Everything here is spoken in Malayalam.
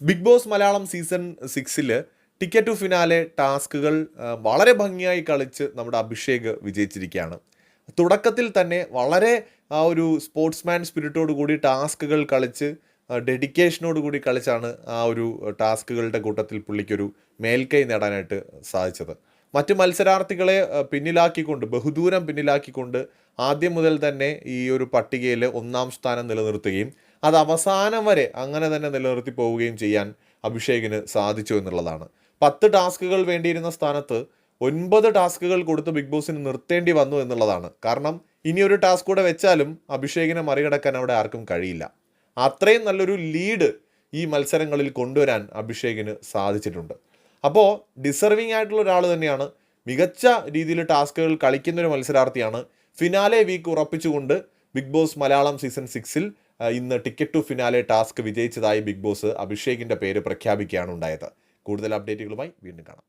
Big Boss Malayalam season 6 ticket to finale ടാസ്കുകൾ വളരെ ഭംഗിയായി കളിച്ച് നമ്മുടെ അഭിഷേക് വിജയിച്ചിരിക്കുകയാണ്. തുടക്കത്തിൽ തന്നെ വളരെ ആ ഒരു സ്പോർട്സ്മാൻ സ്പിരിറ്റോട് കൂടി ടാസ്കുകൾ കളിച്ച് ഡെഡിക്കേഷനോട് കൂടി കളിച്ചാണ് ആ ഒരു ടാസ്കുകളുടെ കൂട്ടത്തിൽ പുള്ളിക്കൊരു മേൽക്കൈ നേടാനായിട്ട് സാധിച്ചത്. മറ്റ് മത്സരാർത്ഥികളെ പിന്നിലാക്കിക്കൊണ്ട് ബഹുദൂരം പിന്നിലാക്കിക്കൊണ്ട് ആദ്യം മുതൽ തന്നെ ഈ ഒരു പട്ടികയിൽ 1-ാം സ്ഥാനം നിലനിർത്തുകയും അത് അവസാനം വരെ അങ്ങനെ തന്നെ നിലനിർത്തി പോവുകയും ചെയ്യാൻ അഭിഷേകിന് സാധിച്ചു എന്നുള്ളതാണ്. 10 ടാസ്കുകൾ വേണ്ടിയിരുന്ന സ്ഥാനത്ത് 9 ടാസ്കുകൾ കൊടുത്ത് ബിഗ് ബോസിന് നിർത്തേണ്ടി വന്നു എന്നുള്ളതാണ്. കാരണം ഇനിയൊരു ടാസ്ക് കൂടെ വെച്ചാലും അഭിഷേകിനെ മറികടക്കാൻ അവിടെ ആർക്കും കഴിയില്ല. അത്രയും നല്ലൊരു ലീഡ് ഈ മത്സരങ്ങളിൽ കൊണ്ടുവരാൻ അഭിഷേകിന് സാധിച്ചിട്ടുണ്ട്. അപ്പോൾ ഡിസർവിങ് ആയിട്ടുള്ള ഒരാൾ തന്നെയാണ്. മികച്ച രീതിയിൽ ടാസ്കുകൾ കളിക്കുന്നൊരു മത്സരാർത്ഥിയാണ്. ഫിനാലെ വീക്ക് ഉറപ്പിച്ചുകൊണ്ട് ബിഗ് ബോസ് മലയാളം സീസൺ 6 ഇന്ന് ടിക്കറ്റ് ടു ഫിനാലെ ടാസ്ക് വിജയിച്ചതായി ബിഗ് ബോസ് അഭിഷേകിൻ്റെ പേര് പ്രഖ്യാപിക്കുകയാണ് ഉണ്ടായത്. കൂടുതൽ അപ്ഡേറ്റുകളുമായി വീണ്ടും കാണാം.